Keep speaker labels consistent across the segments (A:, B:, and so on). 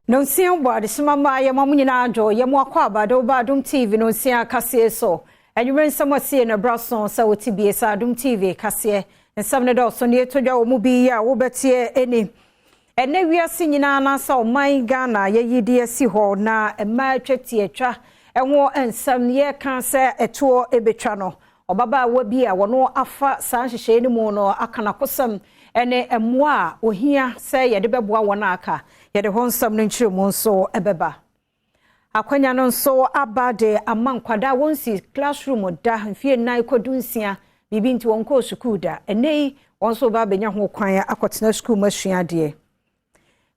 A: Nonsia bwade simama ya mamunyina ajo ya mwakwa abado ba Adom TV nonsia kase so enwure nsamasie na brason sa wotibie sa Adom TV kase nsam ne do so ne etodwa wo mu bi ya wo betie eni ene wiase nyina na sa oman Ghana ya yidi asi ho na ema twati atwa enwo ensam ye kan se eto ebetwa no obaba wa bi a wono afa san hyehyɛ ni mu no akana kosam ene emwa ohia se ye de beboa wona aka ye de honsam no nkyire mu nso ebeba akwanya no nso abade amankwada wonsi classroom da mfie nan kodunsia bibi nti wonko school da enei wonso ba benya ho kwan akotena school masua de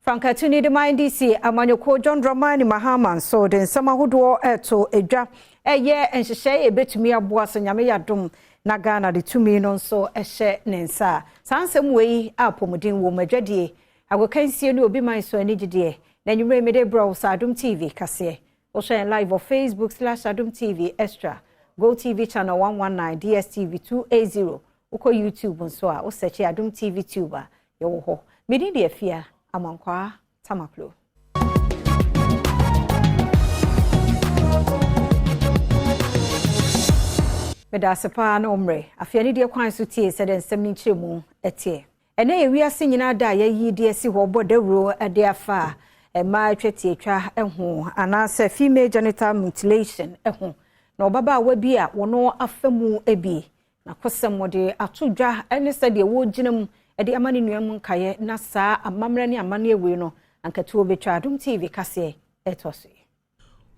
A: Frankatuni de mindisi amanyoko John Dramani Mahama so den samahodo eto edwa eye enhyehye ebetumi aboa so nyame yadom na Ghana de tumi no nso ehye nensa sansem wei apomodin wo madwadie agokansie ne obi man so anigide na nyumre mede bro sa Adom TV kase o share live on Facebook/Adom TV Extra Go TV channel 119 DSTV 280 uko YouTube nso a o search Adom TV tuber yo ho medi de afia amankwa tamaklo Medasepa na omre afia ne de kwan so tie se den nsem ni kyeremu etie ene ye wiase nyina da ya yi de asi ho bodawro ade afa ema twati atwa eho anase female genital mutilation eho na obaba wa bi a wono afamu ebi na kosem de atodwa ene se de wo ginam ede amane nuam nkaye na saa amamra ne amane ewe no ankatu obetwa Adom TV kase etoso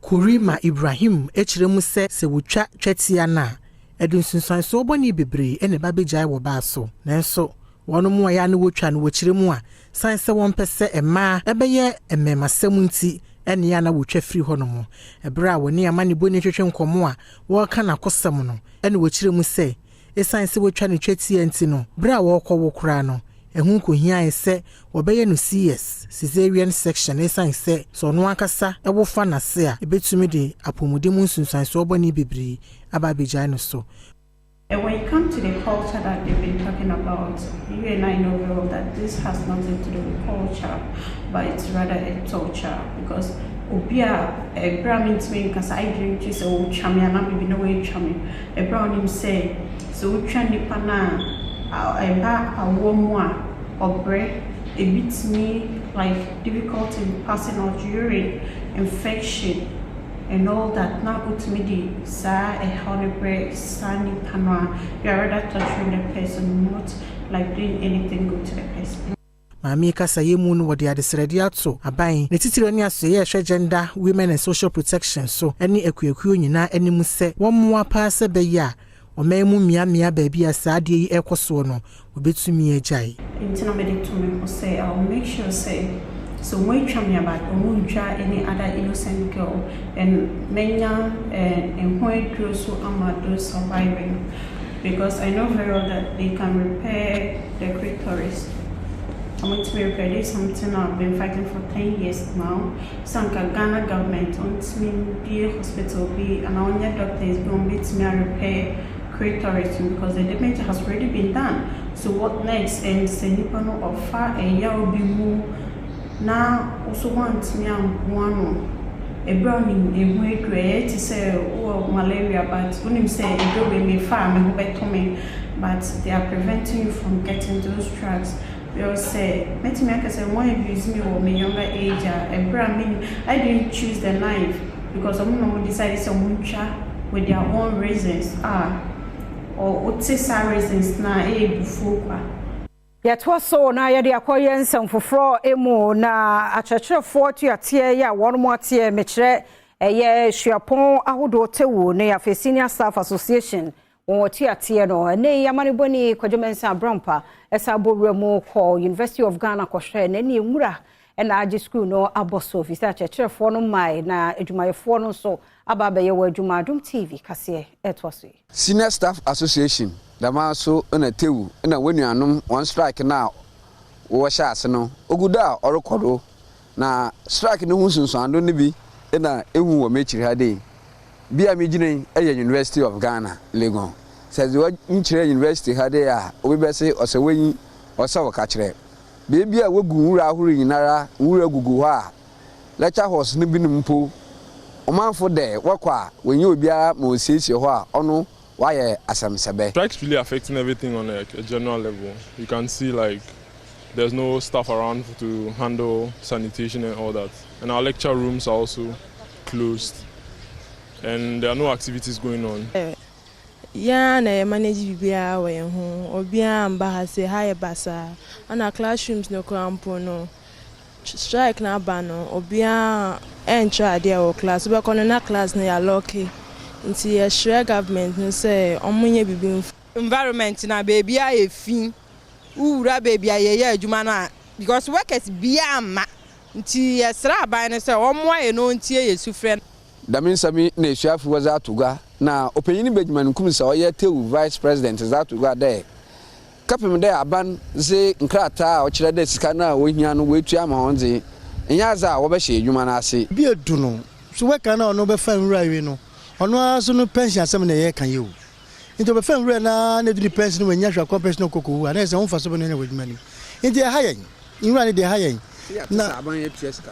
B: Kurima Ibrahim echiremu se wotwa twatia na edunsunsan so oboni bebre ene babejai wo ba so nanso wono mu aya ne wotwa no wokiremu a sanse won pese ema ebeye emmemasem nti ene ya na wotwa firi ho no mo ebra woni amane boni twetwe nkomo a wo ka na kosem no ene wokiremu se esanse wotwa ne twatia nti no bra wo kwo kura no ehun ko hia ese obeye no CS cesarean section esanse so no akasa ewofa na se a ebetumi de apomode mu nsunsan so oboni bebre ababejai no so.
C: And when you come to the culture that they've been talking about, you and I know very well that this has nothing to do with culture, but it's rather a torture because Obia a Brahmin to me because I drink just old chummy and I'm no way chummy. A brown him say, so chandy pana a back a warm one or bread, it beats me like difficulty in passing out urine, infection. And all that now put me the sa a honey bread, sandy panwa. You are rather touching the person, not like doing anything good to the person.
B: Mami kasa yemu no wode adesredi ato aban ne titire ne aso ye hwe gender women and social protection so eni ekuekuo nyina animu se wommoa pa se be ya omemu mia ba bia sa ade yi ekoso no obetumi agtai
C: intina me de to me say I'll make sure say so when you me about any other innocent girl and menya and when close to amado surviving because I know very well that they can repair the clitoris. I'm going to be repaired something I've been fighting for 10 years now. Sanka Ghana government wants me be a hospital be and our doctor is going to me repair clitoris because the damage has already been done. So what next? And Senipano of far a year will be more. Now also want me one a browning a way great to say malaria but when him say it go with me farm me but they are preventing you from getting those drugs. They all say let me say why abuse me or my younger age a browning I didn't choose the knife because I'm not decided some with their own reasons or otisa reasons na before
A: Yatwa so na yede akoye nsem foforo emu na akyerɛkyerɛfoɔ tuateɛ ya wɔn ateɛ mekire ɛyɛ hwiapon ahodo tewu ne ya Senior Staff Association wɔn tuateɛ no ne yamane boni kwadwomensa brampa esa boremu kɔ University of Ghana kɔhwɛ na ne nwura na age school no aboso ofisa akyerɛkyerɛfoɔ no mai na adwumayɛfoɔ no so ababaye wɔ adwuma Adom TV kase etwaso
D: Senior Staff Association dama so na tewu na wanuanom one strike na wo hyase no oguda ɔrekodo na strike no hunsunsuando ne bi na ehu wɔ mechiri ha dey bia megine ɛyɛ University of Ghana Legon says what nchire University ha dey a obebese ɔsɛwanyi ɔsɛ wɔka kyerɛ bebia wogu wura ahuru nyinara wura gugu ha lecture horse no binom po omanfo de wakwa wenye obia ma osiesie ho a ono why asamsebe.
E: Strikes really affecting everything on a general level. You can see like there's no staff around to handle sanitation and all that. And our lecture rooms are also closed. And there are no activities going on.
F: Yeah, na manage bibia we ho obia amba ha say high basa. On our classrooms no krampo no. Strike na ba no obia entra there o class. We kono na class na ya lucky. Nti ye share government no say omunye bibi
G: environment na baby a fin ura baby a ye adwuma no because workers bia ma nti ye sra ban no say omo aye no nti ye sufre
D: damin sami na esuafu waza atuga na opanyini bedwuma nkum sa oye tewu vice president za atuga there kapem there aban ze nkrata o kire de sika na ohia no wetu ama honze nya za wo be hye adwuma na ase
H: bi edu no so weka na ono be fa nwura wi no ono aso no pension asem na ye kan ye o into be fa nwura na na du pension we nya hwa ko pension kokko wa na se won fa so be na wadwuma ni into ha yen nwura ni de ha yen
D: na aban ye tua sika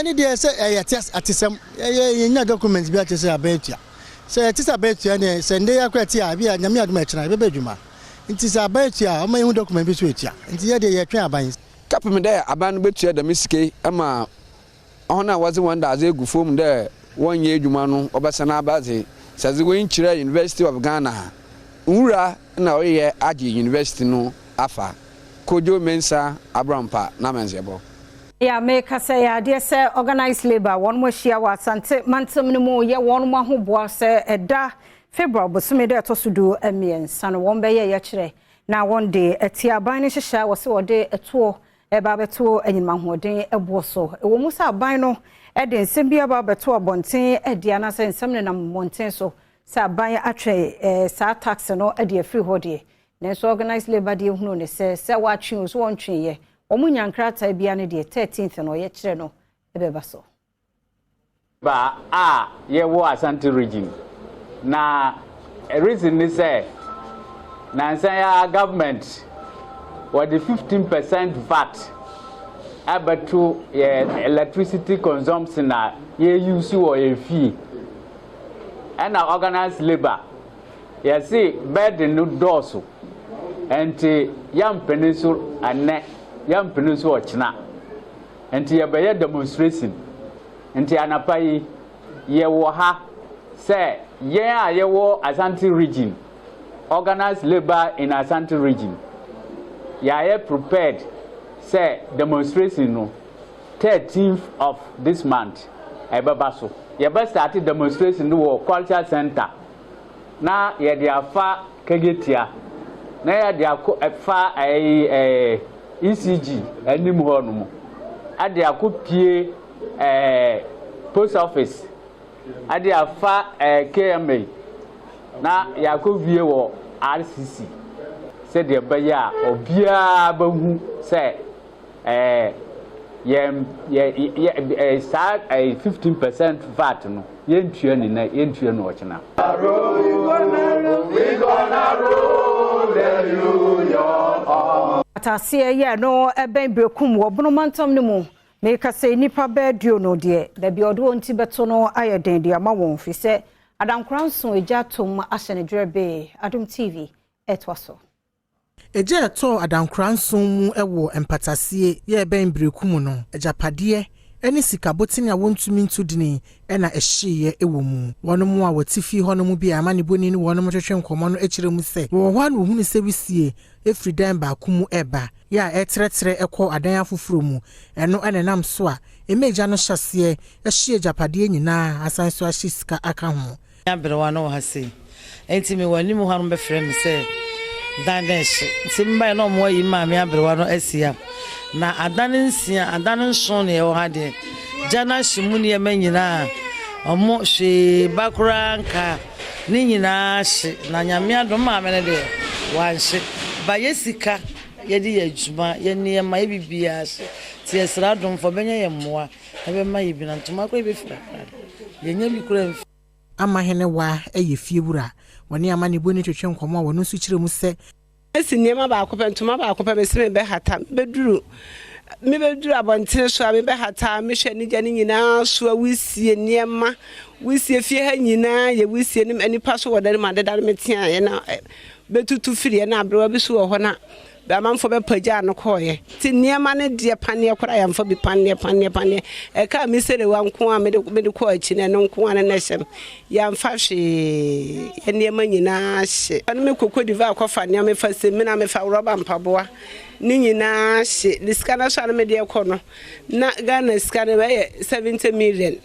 H: ni de se ya tia atisem ye nya document bi atese abetua se atese abetua ne se nde ya kwati a bi nyame aduma kira be badwuma nti se abetua o ma hu document bi so etua nti ye de ye twa aban
D: kapem there aban betua da misike ama ona wazi wanda aze gufom there one year adwuma no obasana abaze sazi we kira University of Ghana nwura na oye agi university no afa kojo mensa abrampa na menzebo
A: ya make say ya dey say organized labor one mo shia wa sante mantam no mo ye one mo ahoboa say eda February bosome dey tosudu emiensa no won be ye kire na one day etiaban ne hihya wo se wo de eto eba beto enyima hoden ebo so wo mu sa aban no ede nsem bia ba beto abonten ede ana se nsem ne nam monten so sa aban atwe sa tax no ede free hode na so organized labor de hunu ne se wa twen so won twen ye omunya nkrata bia ne de 13th no ye kire no ebeba so
I: ba a ye wo Asante region na a reason is say na say government what the 15% VAT abeto electricity consumption na ye use or ye fee and organized labor you see bed no doors and yam peninsula and yam peninsula china and ye be demonstration and anapai ye wo ha say ye wo Asante region organized labor in Asante region ye prepared say demonstration no 13th of this month ebebaso ye be start demonstration no culture center na ye dey afa kegetia na ye dey afa ECG anim ho no mo ade akopie post office ade afa KMA na yakovie wo RCC se de baya obia bahu se start 15% VAT no yentua ni na yentua no ochina we gonna roll you
A: atase ye no eben brekum wo bono mantam ne mu make say nipa be dio no de da bi odo onti beto no ayeden de ama won fi se adankranso eja tom ahene dwerebe Adom TV etwaso
B: eje to adankranso mu ewo empatasie ye ben brekum no ejapade eni sikabotini a wontumi ntudini ena ehye ewo mu wonom a watifi honom bi amane boni ni wonom twetwe nkomo no ekire mu se wo hwa no hunu se bisie efridan ba kumu eba ya etretre ekọ adan afoforo mu eno enenam so a emeja no hyase ehye japade nyina asan so ahye sika aka ho
J: ya berewa no ha se enti me wani mu hanom be frem se dandesh simba no mo yi ma me aberewa no asia na adanensia adanenso ne wo ha de jana shimuni ye manyina omo hwe bakura nka ni nyina hye na nyame adom ma me ne de wanhye ba yesika ye di adwuma ye ne ma ye bibia hye ti esra dom fo benye ye moa ebe ma ye bi na ntoma ko ebe fira ye nya bi kura
B: amahene wa eye fiewura woni amane boni twetwe nkomo wono su kire mu se
K: esi niema ba akopɛ ntoma ba akopɛ besime be hata beduru me be dura bonten so me be hata me hwe ni gane nyina so wisie niema wisie fie ha nyina ye wisie nim anipa so wodare ma deda me tia ye na betutu firi na abrewa bi so wo ho na ba manfo be pagya no koye ti niema ne de pane kora yamfo bi pane e ka mi sere wa nko a me de ko achi ne nko an na hyem yamfa hwe ye niema nyina hye an me kokodi va akofa ne me fa semi na me fa roba mpaboa ni nyina hye diskana so an me de ko no na Ghana skana be 70 million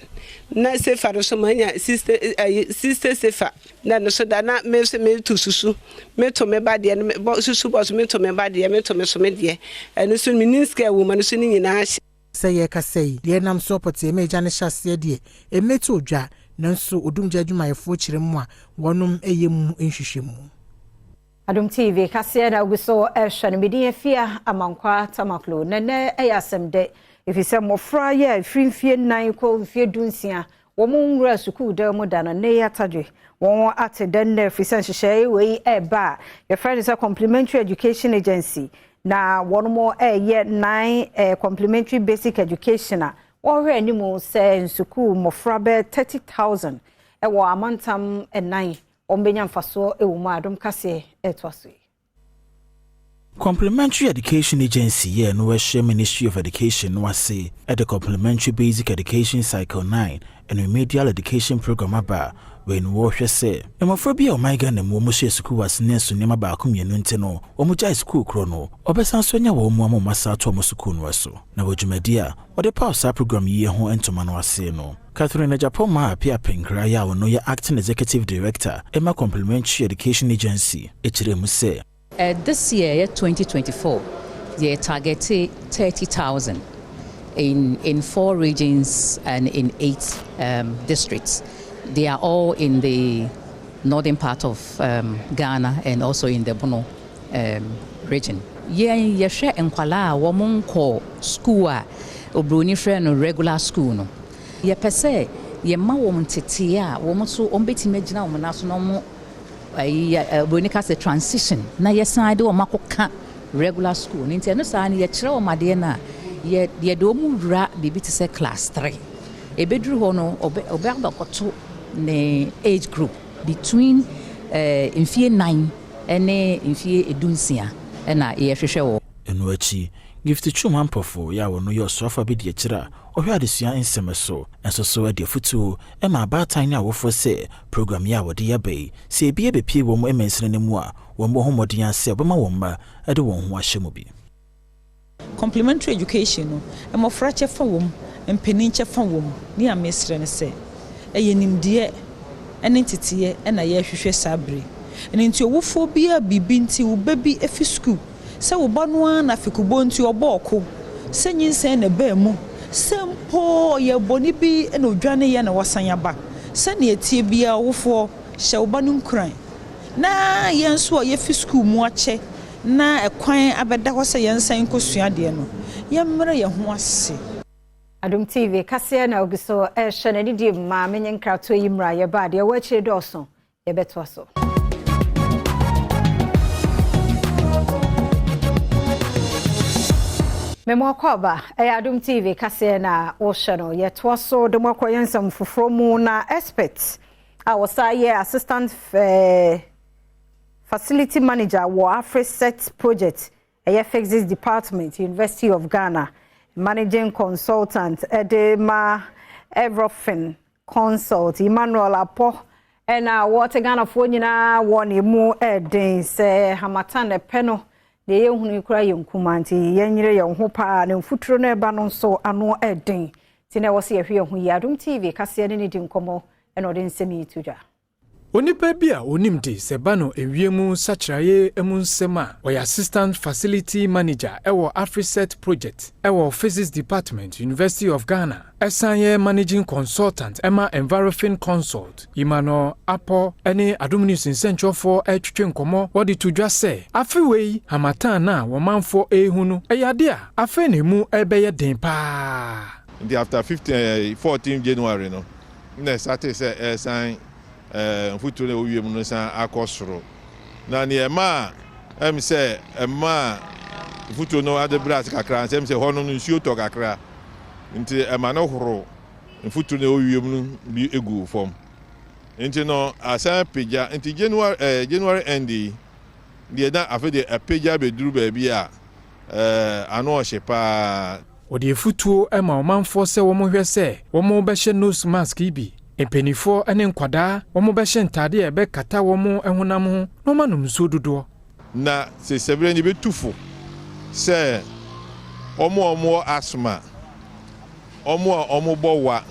K: na sefa so manya sister sefa na no so da na me to susu me to me ba de me susu boss me to me ba de me to me so me de eno so minister woman so ni nyina
B: say ye ka say de nam support e meja ne hyase de e meto odwa nanso odumja adwumayefo kiremu a wonum eyemu nhwehwemu
A: Adom TV kase na guso ehwe ne medin afia amankwa tamaklo nene eyasemde ifise mofra ye frimfie nan ko mfie dunsia wo munwura suku da mu da na ne yatadwe won ateden na ifise nhyehyɛ we eba your friend is a complementary education agency na one more ye 9 complementary basic education a wo hwe animu se suku mofra be 30,000 wo amantam 9 ombenya mfaso ewumu Adom kase etwaso
L: Complementary Education Agency here no share Ministry of Education no say at the Complementary Basic Education Cycle 9 and Remedial Education Program aba when Washer say Emophobia omega na mo share school was nesu nema ba akomienu nteno omo jai school kro no obesan so nya wo mo amasa to mo school no so na wojumadia o the power sa program ye ho entoma no ase no Catherine Japoma apia penkra ya wo no ya acting executive director Emma Complementary Education Agency echiremu say
M: this year, 2024, they targeted 30,000 in 4 regions and in 8 districts. They are all in the northern part of Ghana and also in the Bono region. Yeah, share enkwala woman call school obroni friend regular school no. Yeah, per se, yeah, ma woman tetia woman so ombeti megina woman aso no mo bonika se transition na yeside o makoka regular school nti no sa na ye kire o made na ye do mu wura bibi te se class 3 ebeduru ho no obeabakoto ne age group between infie 9 ene infie edunsia na ye hwehwe wo
L: eno achi gift chuma mpofo ya wo no yo sofa bi de kira ohwe adesua nsemeso enso so de futu e ma batan na wofo se program ya wo de ya bai se ebie bepie wo mo emensene ne mu a wo mo homodin ase obema wo mba e de wo ho ahye mo bi
N: complementary education no e mo frache fa wo mpeninche fa wo ni amesre ne se e yenimde ene titiye e na ye hwehwe sabre ene nti owofo bia bibi nti wo babi efi school se wo banwa na fikubo nti oboko se nyinse na ba mu sempo ye boni bi na odwane ye na wasan yaba se na etie bia wofo hye wo banu nkran na yenso ye fi school mu ache na ekwan abeda ho se yensan kosua de no ye mmere ye ho ase
A: Adom TV kase na ogiso ehwe na didi ma menye nkrato yimra ye ba de wachi doso ye beto so Memo kwaba Adom TV kase na oshano ye twaso de mwakoyensam fufromu na experts awosaye assistant facility manager wo AfriSet project Physics department University of Ghana managing consultant Edema Everything consult Emmanuel Apo ena what Ghana fo nyina woni mu eden se hamatan peno de yehunu kura yenkumanti yenyire ye ho pa na mfuturo na eba no so ano eden ti na wo se yehwe ho yi Adom TV kase ne di nkomo ena ode nsemi tuja
O: Onipa bia onimdi sebano ewiemu sachraye emunsema o assistant facility manager ewo AfriSet project ewo Physics department University of Ghana esanye managing consultant Emma Environment consult Imano Apo ene Adom News Central for etwetwe nkomo wodi tudwa se afewei hamatan na womanfo ehunu eyade a afe nemu ebeye den pa
P: after 14 January no na sate se esan futuro owie mu no san akosoro na ne ema em se ema Futu no ade bras kakra nsem se hono no nsuo to kakra. Nti ema no horo. Futu no wiem no bi egu fom. Nti no asan peja nti January end the na afede apeja beduru ba bia ano ohyepa.
O: Odi futuo ema omanfo se wo mohwe se wo mo behye nose mask ibi. Empenifo ene nkwada wo mo behye ntade e be kata wo mo ehunam ho no manum so dodo.
P: Na se severe ni betufo se omo asthma omo bowa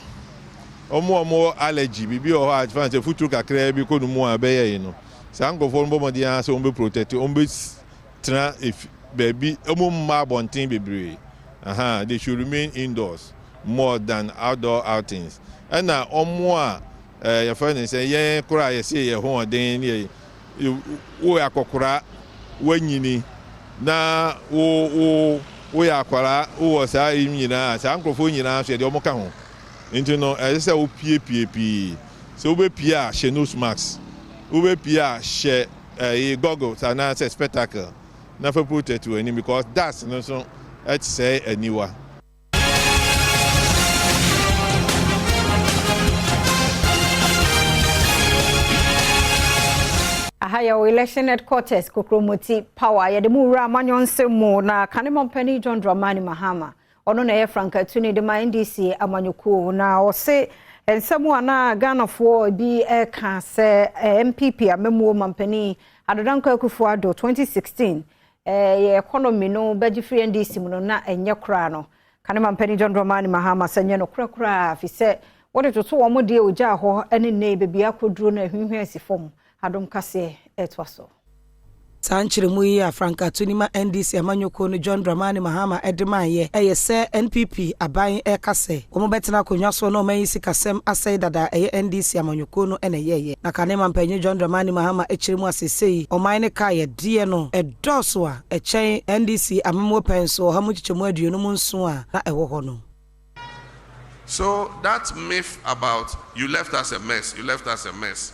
P: omo allergy bibi o advance futu kakra bi ko no mu abeye no sangofo no bomodi an se ombe protect ombe tra if baby omo ma bontin bebre they should remain indoors more than outdoor outings and na omo a your friend say yen kura ye say ye ho den ni wo akokora wanyini na wo yakwara wo sa nyina sa nkrofo nyina so de omo ka ho nti no say wo pie so we pie a she nose mask we pie a she goggles and say spectacle na for protect you any because that's no so it say aniwa.
A: Ahaya election headquarters Kokromoti power ya de mu wura amanyonse mu na kanema mpani John Dramani Mahama ono na ye Franka Tuni de ma NDC amanyuku na ose ensemu ana Ghana fo bi ka se MPP amemu mampani adodanko Akufo-Addo 2016 ye economy no beji free NDC mu no na enye kra no kanema mpani John Dramani Mahama senye no kra fi se wode toto wo mo de oja ho ene ne bebi akoduro na hwehwe asifom Adom kase etwaso.
Q: Sanchire mu yi Franka Tuni ma NDC amanyoko no John Dramani Mahama edemaye eye se NPP aban kase omo betena konwa so no man sikasem asai dada eye NDC amanyoko no ene yeye na kanema mpanyi John Dramani Mahama echire mu asesei oman ne ka ye die no edoso a echen NDC amemo penso ha mu chichemu aduonu mu nso a na ewo ho no.
R: So that myth about you left us a mess.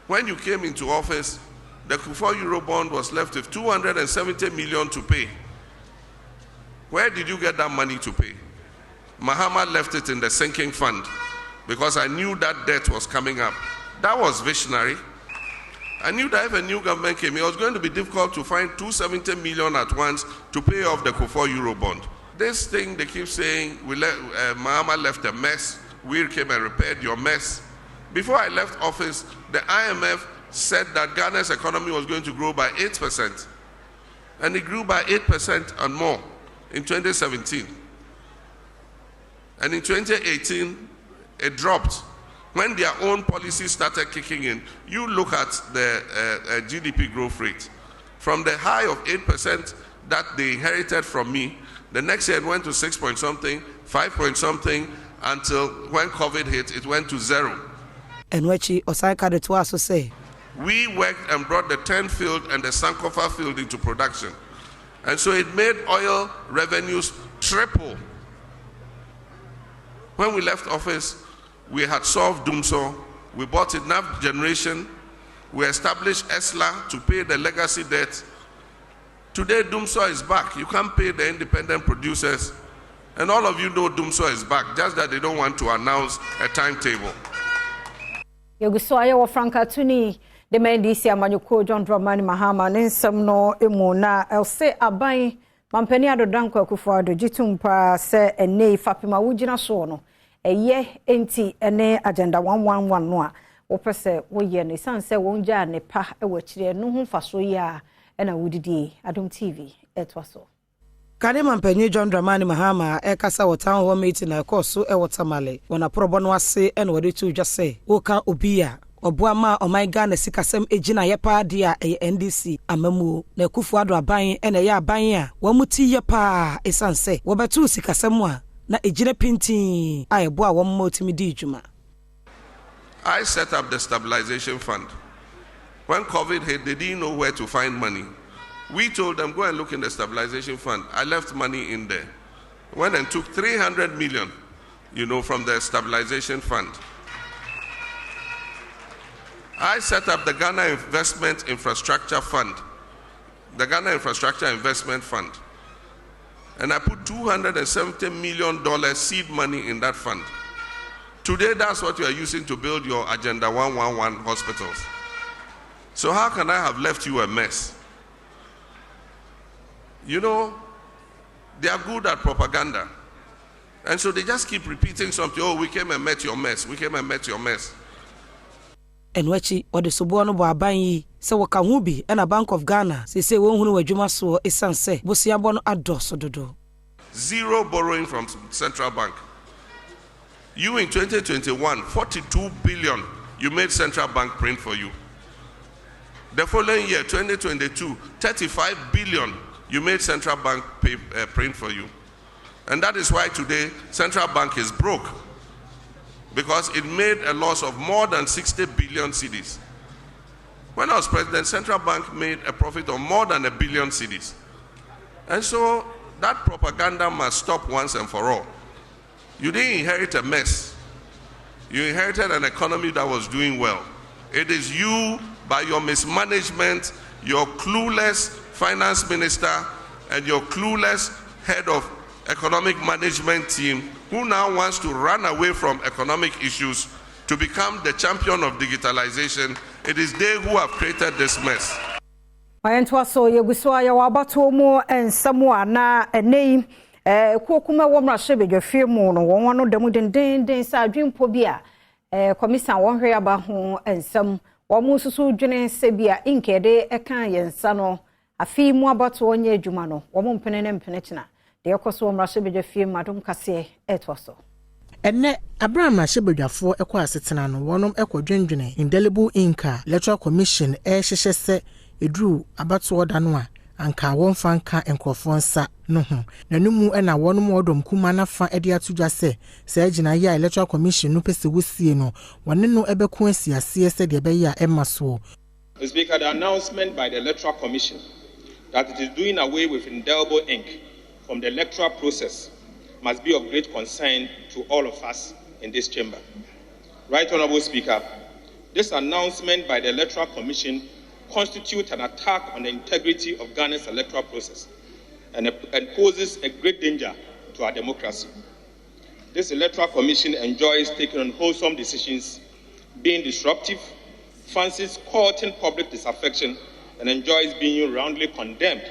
R: When you came into office, the Kufuor Eurobond was left with 270 million to pay. Where did you get that money to pay? Mahama left it in the sinking fund because I knew that debt was coming up. That was visionary. I knew that if a new government came, it was going to be difficult to find 270 million at once to pay off the Kufuor Eurobond. This thing they keep saying, Mahama left a mess, we came and repaired your mess. Before I left office, the IMF said that Ghana's economy was going to grow by 8%. And it grew by 8% and more in 2017. And in 2018, it dropped. When their own policies started kicking in, you look at the GDP growth rate. From the high of 8% that they inherited from me, the next year it went to 6 point something, 5 point something, until when COVID hit, it went to 0.
Q: And wechi Osaika de Tuaso say,
R: we worked and brought the 10 field and the Sankofa field into production. And so it made oil revenues triple. When we left office, we had solved Dumso, we bought enough generation, we established ESLA to pay the legacy debt. Today, Dumso is back. You can't pay the independent producers. And all of you know Dumso is back, just that they don't want to announce a timetable.
A: Yoguswaya wa Franka Tuni de NDC amanyuko John Dramani Mahama nensem no emu na else aban mampani adodanko Akufo-Addo jitumpa se ene fapima wugina so no eye enti ene agenda 111 no a wo pese wo ye ne sanse wonja ne pa e wachire no ho faso ya ena wudidi Adom TV etwaso.
Q: Kanema mpanyi John Dramani Mahama ekasa wo town hall meeting na ekoso e wotamale wona probo no ase ene wode tu dwase wo kan obia oboama oman Ghana sikasem ejina ye pa dia e NDC amamu na Akufo-Addo aban ene ye aban a wamuti ye pa esanse wo betu sikasem a na ejina pintin ayebo a wo mmotimi di djuma.
R: I set up the stabilization fund. When COVID hit, they didn't know where to find money. We told them, go and look in the stabilization fund. I left money in there. Went and took 300 million, from the stabilization fund. I set up the Ghana Investment Infrastructure Fund. the Ghana Infrastructure Investment Fund. And I put $270 million seed money in that fund. Today, that's what you are using to build your Agenda 111 hospitals. So how can I have left you a mess? You know, they are good at propaganda. And so they just keep repeating something. Oh, we came and met your mess. We came and met your mess.
Q: And wachi ode sobo no bo aban yi se wo ka hu bi e na Bank of Ghana se wo hunu wadwuma so esan se bosia bo no adoso dodo.
R: Zero borrowing from Central Bank. You in 2021, 42 billion you made Central Bank print for you. The following year, 2022, 35 billion you made Central Bank print for you. And that is why today Central Bank is broke, because it made a loss of more than 60 billion cedis. When I was president, Central Bank made a profit of more than 1 billion cedis. And so that propaganda must stop once and for all. You didn't inherit a mess. You inherited an economy that was doing well. It is you, by your mismanagement, your clueless finance minister, and your clueless head of economic management team, who now wants to run away from economic issues to become the champion of digitalization. It is they who have created this mess.
A: Mayentwaso yeguswa ya wabato mo ensamwa na enei kokuma womra shebedwe firmu no wonwano demu den sa adwempo bia commission wonhwe aba ho ensam womu susu dwene sebia inkede ekan yensa no afi mu abato onye adwuma no womu mpene ne mpene kina de yakoso womra shebedwe firmu adom kase etwaso.
B: Enne Abraham Ashebedwafo ekwa asetena no wonom ekwadwendwene indelible inka Electoral Commission hyehyehye se edru abato oda no a anka wonfa nka enkrofo nsa no ho nanumu na wonom odom kuma na fa ede atudwa se agina ya Electoral Commission no pese wosie no wone no ebeku asiase se de be ya emaso.
S: The Speaker, the announcement by the Electoral Commission that it is doing away with indelible ink from the electoral process must be of great concern to all of us in this chamber. Right Honourable Speaker, this announcement by the Electoral Commission constitutes an attack on the integrity of Ghana's electoral process and poses a great danger to our democracy. This Electoral Commission enjoys taking unwholesome decisions, being disruptive, fancies courting public disaffection, and enjoys being roundly condemned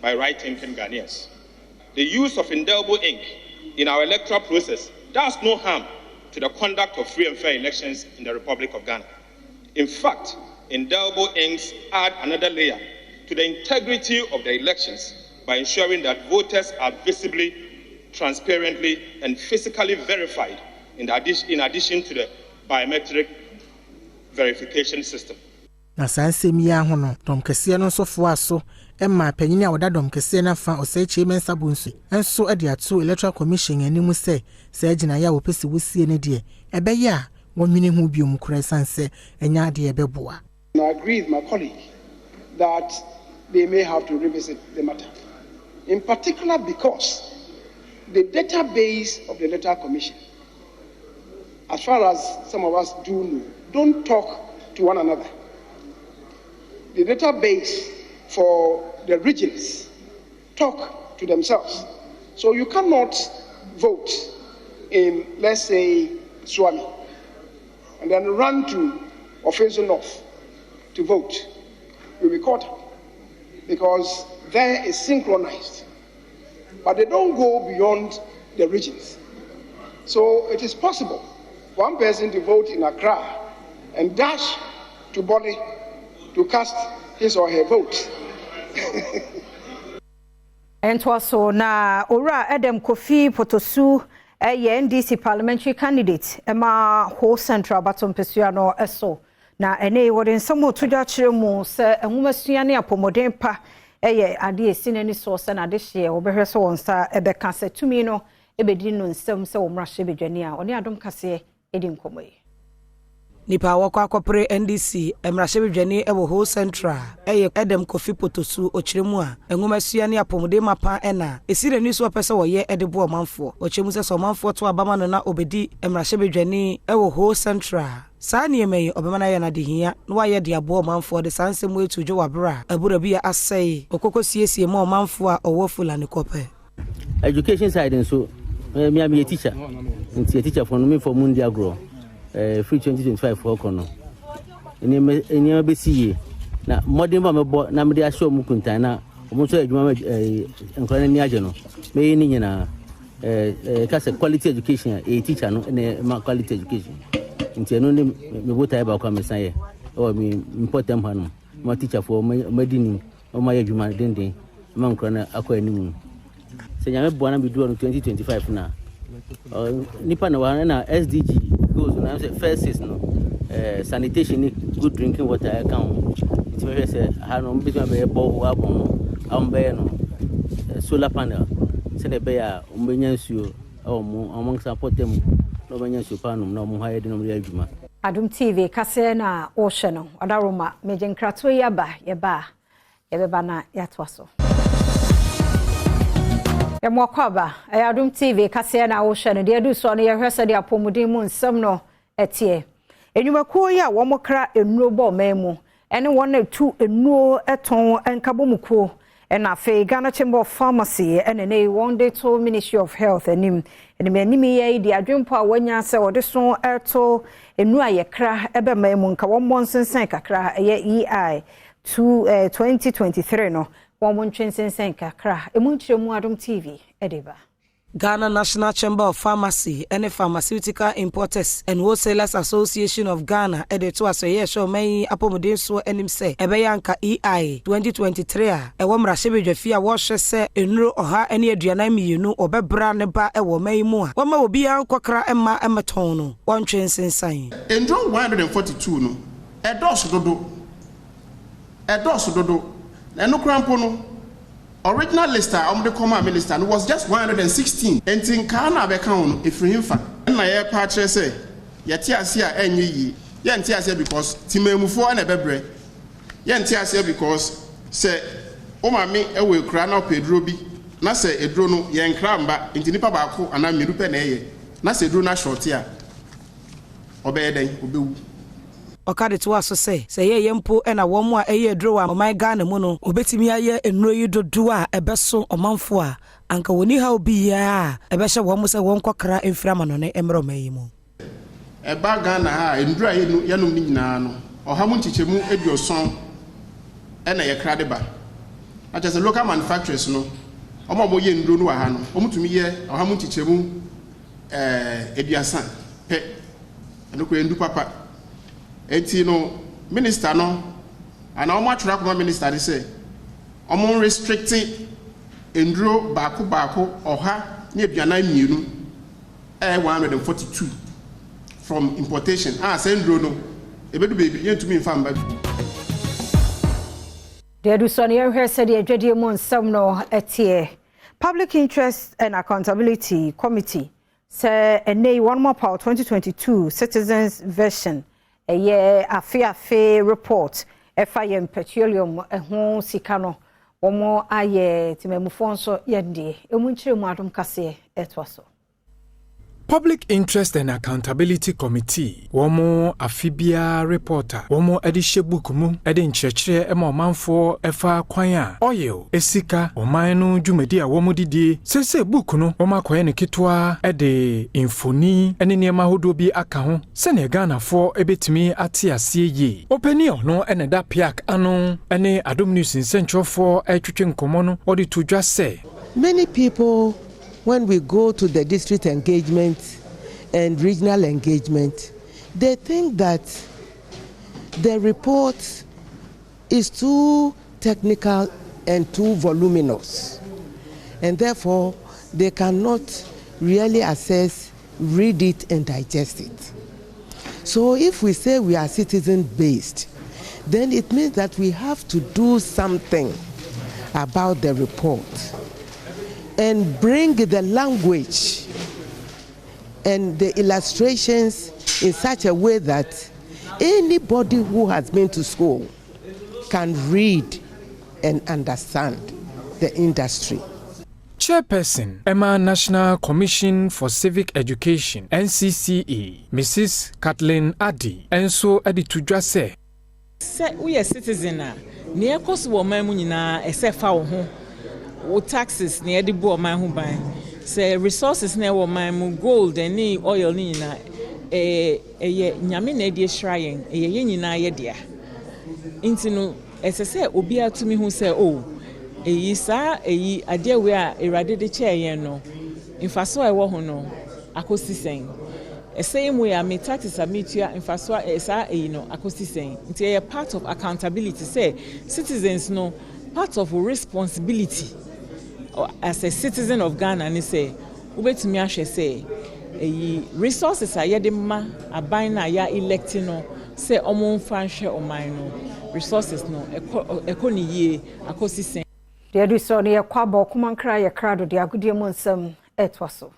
S: by right-thinking Ghanaians. The use of indelible ink in our electoral process does no harm to the conduct of free and fair elections in the Republic of Ghana. In fact, indelible inks add another layer to the integrity of the elections by ensuring that voters are visibly, transparently, and physically verified in addition to the biometric verification system.
B: Na sansemi ya hono dom kese no sofo aso emma panyini a woda dom kese na fa osechi mensa bunsu enso ade ato Electoral Commission animu se agina ya wo pese wosie ne de ebe ya wonwene hu biom kura sanse enya ade ebeboa.
T: I agree with my colleague that they may have to revisit the matter, in particular because the database of the Electoral Commission, as far as some of us do know, don't talk to one another. The database for the regions talk to themselves. So you cannot vote in, let's say, Swami, and then run to Offensive North to vote. You'll be caught because there is synchronized. But they don't go beyond the regions. So it is possible for one person to vote in Accra and dash to Bole to cast his or her vote.
A: Entwaso na ora Adam Kofi Potosu NDC parliamentary candidate ema ho central baton pesuano eso na ene wode nsamo tudwa kire mu se enwumasua ne apomoden pa eye ade esinani so se na de hye obehwe so wonsa ebeka se tumi no ebedi no nsam se womrahye bedwane a oni adom kase edi nkomoyi.
Q: Nipa wakwa akopre NDC emrahye bedwane ewo ho central eye Adam Kofi Potosu okiremu a enwumasua ne apomode mapa ena esire ni so pese wo ye edebo omanfo okiremu se so omanfo to abama no na obedi emrahye bedwane ewo ho central saa nneɛma yi ɔbɛma na yɛ na de hia na wayɛ de aboɔ manfoɔ de saa nsɛm etu dwo wabra abura bi asɛe okoko siesie ma manfoɔ a ɔwɔ Fulani kɔpɛ
U: education side nso me am a teacher nti teacher for me for mundi agro free 2025 for kono eni be see na modern ba mebo na me de ahye omu kuntan na omu so adwuma enkora ni age no me ni nyina kase quality education a teacher no na quality education nti eno ni me bota ba kwa mesaye o me important ha no ma teacher for madini o ma adwuma denden ma nkora na akwa animu se nyame boana bi do no 2025 na nipa na wana na SDG goes na first is no sanitation, good drinking water account. It's very say I no be be ball abon no solar panel se ne be ya umbenya nsuo among support them no benya nsuo panum na mo haye de no ri adwuma
A: Adom TV kase na ohwe no odaroma mejenkrato yaba yebeba na yatwaso Yamokwaba Adom TV kase na ohwe no de du so no ye hwese de apomudin mu nsem no etie Enyumakuo ya wo mokra enuro bo memu ene won tu enuro eton enkabomukuo ena fe Ghana Chamber of Pharmacy ene ne one day to Ministry of Health enim ye di adwempo a wanya se wode so eto enuro ayekra ebe memu nka wo monsensen kakra ye EI 2023 no wo montwensensen kakra emunchiremu Adom TV edeba
Q: Ghana National Chamber of Pharmacy and the Pharmaceutical Importers and Wholesalers Association of Ghana to us a show may apomodin so enim say ebeyanka EI 2023 ewo mrahye bedwafia wo hwe se enuro oha ene aduana miyenu obebra ne ba ewo mai mu a woma obi an kwakra emma emeton no wontwe nsensan
V: enro 142 no edos dodo eno krampo no original lister the common minister was just 116 and in Kana account if him fa na ye pa kire say yeti ase a enye yi ye nti ase because timemufo na bebre ye nti ase because say o ma me e we kura na pedro bi na say edro no ye nkra mba nti nipa ba ko ana meru pe na ye na say edro na short a obeyeden obewu
Q: Okade to aso say ye yempo na wo mu a eye dro wa my Ghana mu no obetimi aye enuro yi dodo a ebeso omanfo a anka woni ha obi ya ebehye wo mu se won kokra emfirama no ne emro mayi mu
V: eba Ghana ha enuro aye no yanum ni nyina no ohamu nchichemu eduoson na ye krade ba acha se local manufacturers no omo ye enuro no wa ha no omutumi ye ohamu nchichemu eduasan pe enoko endu papa eti no minister no ana o matwura kuma minister dey say omo restricting enduro baako oha ne aduana mienu 142 from importation say enduro no ebedu baby yentumi mfamba
A: de do so ne hwe se de adwade mu nsam no etie Public Interest and Accountability Committee say ene one more power 2022 citizens version ye afi report FIM petroleum ho sika no omo aye timemufo nso yende emunchire mu Adom kase etwaso
O: Public Interest and Accountability Committee womo afibia reporter womo edihye book mu ede nkyerɛkyerɛ ema omanfo efa kwan a oil esika oman no dwumadi a womo didie sese book no womo akoye ne ketwa ede infoni ene niema hodo bi aka ho se ne Ghana-fo ebetimi ate ase ye openi ono ene da piak ano ene Adom News nsɛnkyerɛfo etwetwe nkomo no odi to dwa se
W: many people when we go to the district engagement and regional engagement, they think that the report is too technical and too voluminous. And therefore, they cannot really assess, read it, and digest it. So if we say we are citizen-based, then it means that we have to do something about the report and bring the language and the illustrations in such a way that anybody who has been to school can read and understand the industry.
O: Chairperson Emma National Commission for Civic Education NCCE Mrs. Kathleen Adi enso edi tudwa se
N: we are citizen a ne ekos wo man mu nyina esefa wo ho wo taxes ne edi bo man ho ban se resources ne wo man mu gold and oil ni nyina ye nyame na edi ehrayen ye nyina ye dia intinu esese obi atumi hu se eyi saa eyi ade we a erade de cheyen no infaso ewo ho no akosisen esey mu ya me taxes amitua infaso esa eyi no akosisen nti e part of accountability say citizens no part of responsibility as a citizen of Ghana ni say ubetumi ahwe say eyi resources ayede ma aban na ya electing no say omo mfa hwe oman no resources no ekoniye akosisen
A: the edition ye kwabo kumankra ye krado de agudie mu nsam etwaso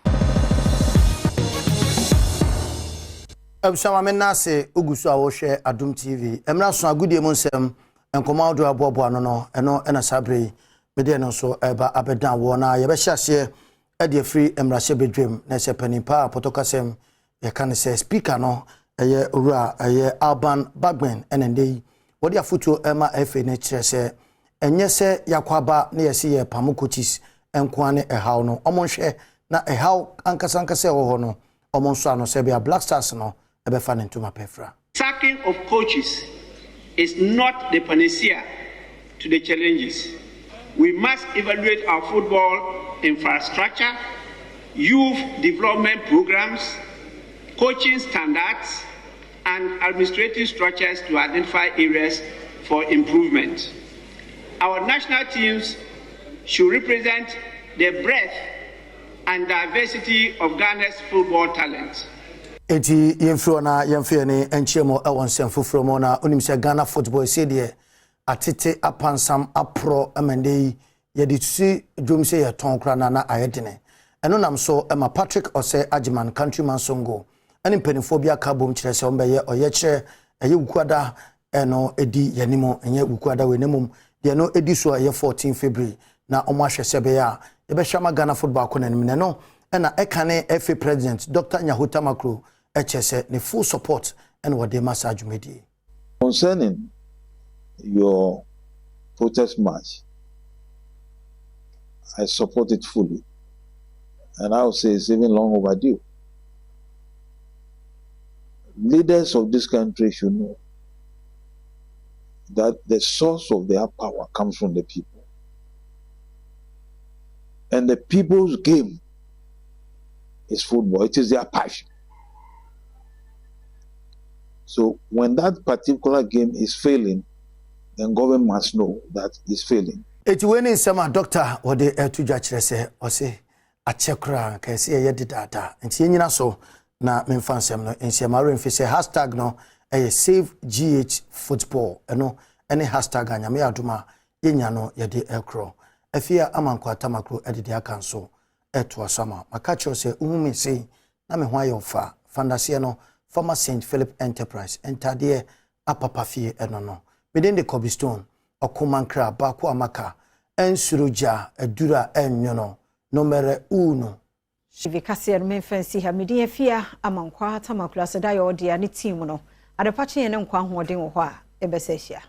C: Abshama menase ugusu a wo hwe Adom TV emra so agudie mu nsam enkoma do abobo ano no eno ena sabre mede no so eba abedan wo na ye be hyase e de free emrahye bedwem na se panipa potokasem ye kan se speaker no eye owura eye Alban Bagben enende wodi afuto ema efe ne kire se enye se yakwaba na yesi ye pamukochis enkoane ehaw no omonhwe na ehaw ankasankase wo ho no omonso ano se bia Black Stars no ebe fa ne ntuma pefra.
E: Sacking of coaches is not the panacea to the challenges. We must evaluate our football infrastructure, youth development programs, coaching standards, and administrative structures to identify areas for improvement. Our national teams should represent the breadth and diversity of Ghana's football talent.
C: Eti yemfro na yemfe ne enchiemo ewon semfofro mo na onimse Ghana football sedie atete apansam apro amandei yedi tusi dwomse ye tonkra na ayedene eno nam so ema Patrick Ose Ajiman countryman songo ani mpanifo bia ka bom kire se ombe ye oye kire eye wukwada eno edi yanimo enye wukwada wenemum de no edi so ye 14 February na omo ahwese be ya ye be hwama Ghana football konanim ne no ena ekane FA president Dr. Nyahuta Makro HSE the full support and what they massage media.
F: Concerning your protest march, I support it fully. And I would say it's even long overdue. Leaders of this country should know that the source of their power comes from the people. And the people's game is football. It is their passion. So when that particular game is failing, then government must know that it's failing.
C: Eti weni nsema doctor wode etudwa kire se ose achekra ka se ye didada nti nyina so na memfa nsem no nsema remfi se hashtag no save GH football eno ene hashtag anyame adoma yenya no ye de ekro afia amanko atamakro edede akanso eto asama makacho se umumi se na me ho ayofa fandase no former St. Philip Enterprise entade apapafie eno no within the cobblestone okumankra bako amaka ensuruja edura enyono numere 1
A: Shivikasia memfansi ha medi afia amankwa tamakula seda yo dia ne team no adepache ne nkwa hoden wo ho a ebesehia